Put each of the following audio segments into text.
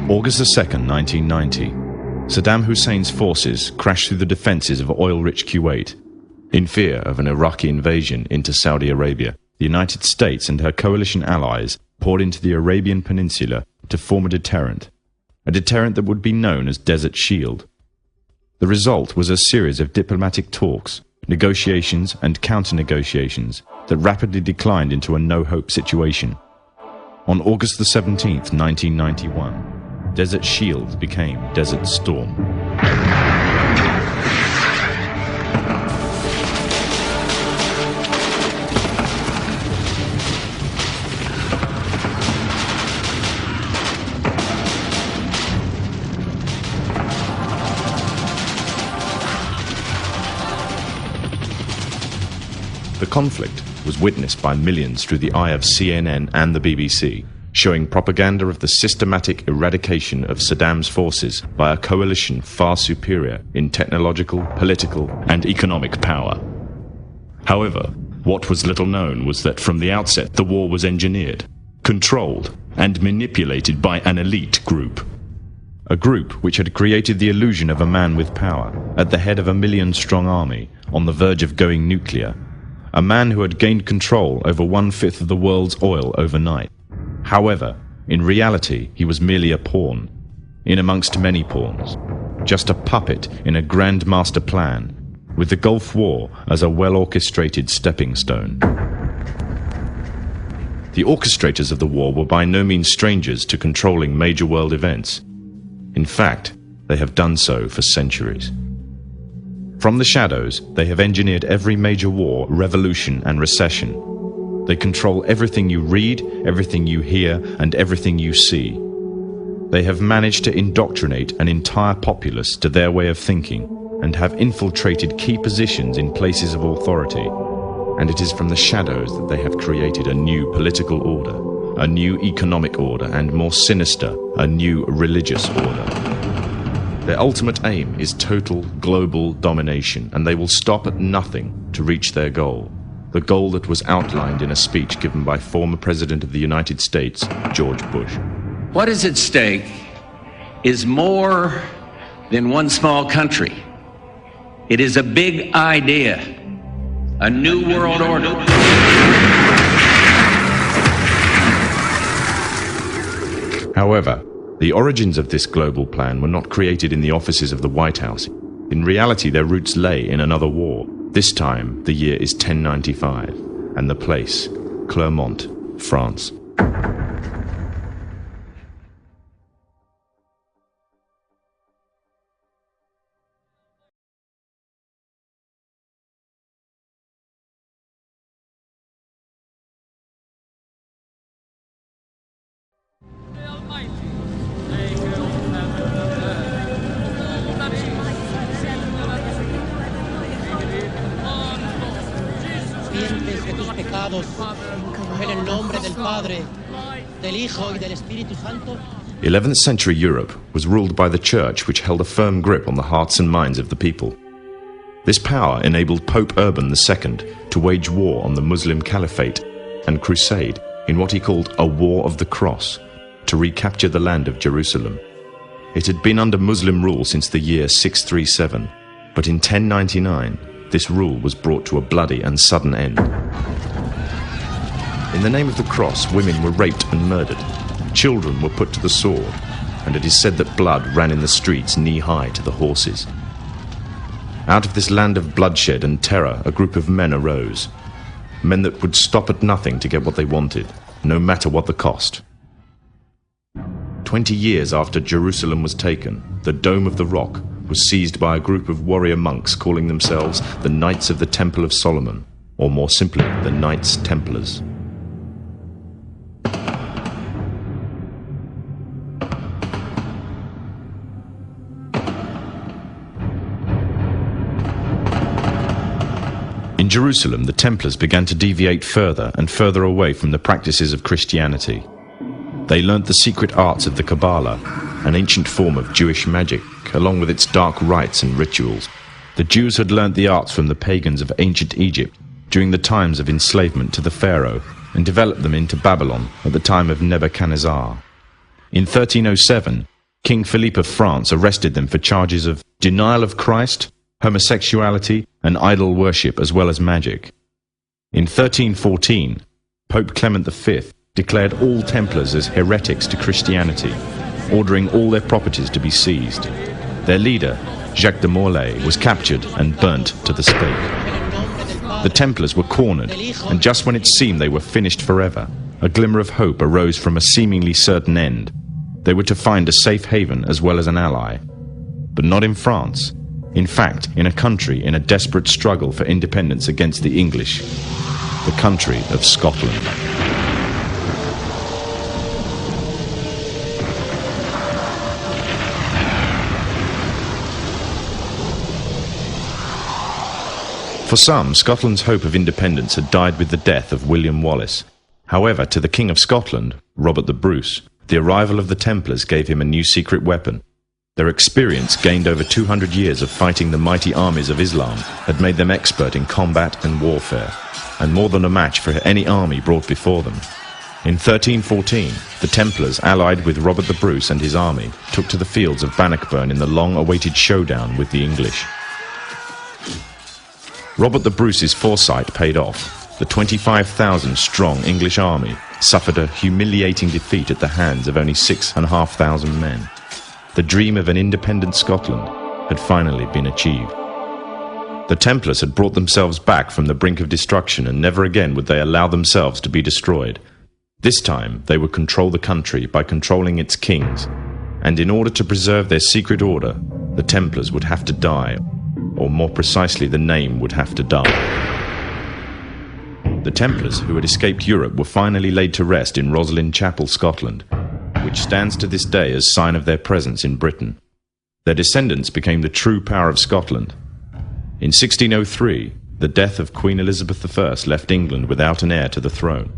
August 2nd, 1990. Saddam Hussein's forces crashed through the defences of oil-rich Kuwait. In fear of an Iraqi invasion into Saudi Arabia, the United States and her coalition allies poured into the Arabian Peninsula to form a deterrent that would be known as Desert Shield. The result was a series of diplomatic talks, negotiations and counter-negotiations that rapidly declined into a no-hope situation. On August 17th, 1991, Desert Shield became Desert Storm. The conflict was witnessed by millions through the eye of CNN and the BBC, showing propaganda of the systematic eradication of Saddam's forces by a coalition far superior in technological, political, and economic power. However, what was little known was that from the outset the war was engineered, controlled, and manipulated by an elite group. A group which had created the illusion of a man with power, at the head of a million-strong army, on the verge of going nuclear. A man who had gained control over 1/5 of the world's oil overnight. However, in reality, he was merely a pawn, in amongst many pawns, just a puppet in a grand master plan, with the Gulf War as a well-orchestrated stepping stone. The orchestrators of the war were by no means strangers to controlling major world events. In fact, they have done so for centuries. From the shadows, they have engineered every major war, revolution, and recession. They control everything you read, everything you hear, and everything you see. They have managed to indoctrinate an entire populace to their way of thinking and have infiltrated key positions in places of authority. And it is from the shadows that they have created a new political order, a new economic order, and more sinister, a new religious order. Their ultimate aim is total global domination, and they will stop at nothing to reach their goal. The goal that was outlined in a speech given by former President of the United States, George Bush. What is at stake is more than one small country. It is a big idea, a new world order. However, the origins of this global plan were not created in the offices of the White House. In reality, their roots lay in another war. This time, the year is 1095, and the place, Clermont, France. En el nombre del Padre, del Hijo y del Espíritu Santo. 11th century Europe was ruled by the Church, which held a firm grip on the hearts and minds of the people. This power enabled Pope Urban II to wage war on the Muslim Caliphate and crusade in what he called a War of the Cross to recapture the land of Jerusalem. It had been under Muslim rule since the year 637, but in 1099 this rule was brought to a bloody and sudden end. In the name of the cross, women were raped and murdered. Children were put to the sword, and it is said that blood ran in the streets knee-high to the horses. Out of this land of bloodshed and terror, a group of men arose. Men that would stop at nothing to get what they wanted, no matter what the cost. 20 years after Jerusalem was taken, the Dome of the Rock was seized by a group of warrior monks calling themselves the Knights of the Temple of Solomon, or more simply, the Knights Templars. In Jerusalem, the Templars began to deviate further and further away from the practices of Christianity. They learnt the secret arts of the Kabbalah, an ancient form of Jewish magic, along with its dark rites and rituals. The Jews had learnt the arts from the pagans of ancient Egypt during the times of enslavement to the Pharaoh, and developed them into Babylon at the time of Nebuchadnezzar. In 1307, King Philippe of France arrested them for charges of denial of Christ, homosexuality, and idol worship, as well as magic. In 1314, Pope Clement V declared all Templars as heretics to Christianity, ordering all their properties to be seized. Their leader, Jacques de Molay, was captured and burnt to the stake. The Templars were cornered, and just when it seemed they were finished forever, a glimmer of hope arose from a seemingly certain end. They were to find a safe haven as well as an ally. But not in France. In fact, in a country in a desperate struggle for independence against the English, the country of Scotland. For some, Scotland's hope of independence had died with the death of William Wallace. However, to the King of Scotland, Robert the Bruce, the arrival of the Templars gave him a new secret weapon. Their experience, gained over 200 years of fighting the mighty armies of Islam, had made them expert in combat and warfare, and more than a match for any army brought before them. In 1314, the Templars, allied with Robert the Bruce and his army, took to the fields of Bannockburn in the long-awaited showdown with the English. Robert the Bruce's foresight paid off. The 25,000-strong English army suffered a humiliating defeat at the hands of only 6,500 men. The dream of an independent Scotland had finally been achieved. The Templars had brought themselves back from the brink of destruction, and never again would they allow themselves to be destroyed. This time they would control the country by controlling its kings, and in order to preserve their secret order, the Templars would have to die, or more precisely, the name would have to die. The Templars, who had escaped Europe, were finally laid to rest in Roslin Chapel, Scotland, which stands to this day as sign of their presence in Britain. Their descendants became the true power of Scotland. In 1603, the death of Queen Elizabeth I left England without an heir to the throne.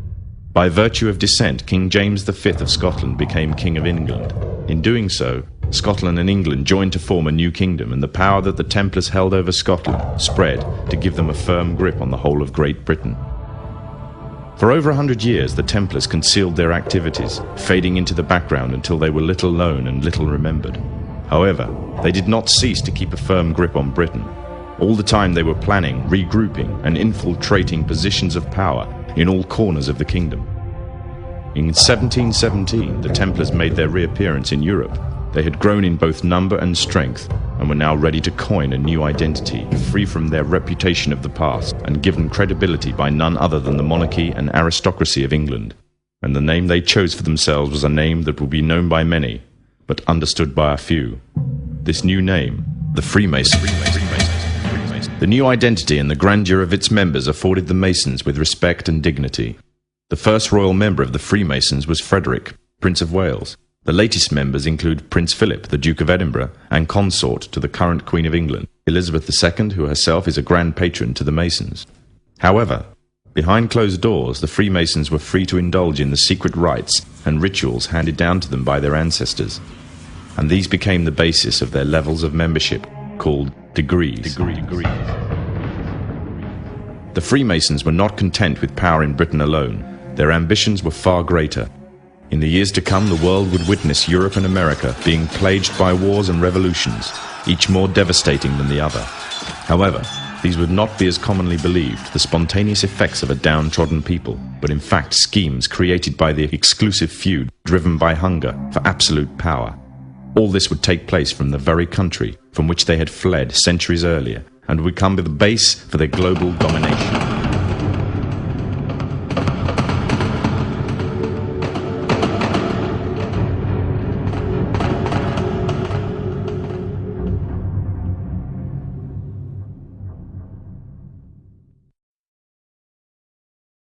By virtue of descent, King James V of Scotland became King of England. In doing so, Scotland and England joined to form a new kingdom, and the power that the Templars held over Scotland spread to give them a firm grip on the whole of Great Britain. For over 100 years, the Templars concealed their activities, fading into the background until they were little known and little remembered. However, they did not cease to keep a firm grip on Britain. All the time they were planning, regrouping, and infiltrating positions of power in all corners of the kingdom. In 1717, the Templars made their reappearance in Europe. They had grown in both number and strength, and were now ready to coin a new identity, free from their reputation of the past, and given credibility by none other than the monarchy and aristocracy of England. And the name they chose for themselves was a name that would be known by many, but understood by a few. This new name, the Freemasons. The new identity and the grandeur of its members afforded the Masons with respect and dignity. The first royal member of the Freemasons was Frederick, Prince of Wales. The latest members include Prince Philip, the Duke of Edinburgh, and consort to the current Queen of England, Elizabeth II, who herself is a grand patron to the Masons. However, behind closed doors, the Freemasons were free to indulge in the secret rites and rituals handed down to them by their ancestors, and these became the basis of their levels of membership, called degrees. The Freemasons were not content with power in Britain alone. Their ambitions were far greater. In the years to come, the world would witness Europe and America being plagued by wars and revolutions, each more devastating than the other. However, these would not be as commonly believed, the spontaneous effects of a downtrodden people, but in fact schemes created by the exclusive few, driven by hunger for absolute power. All this would take place from the very country from which they had fled centuries earlier, and would become the base for their global domination.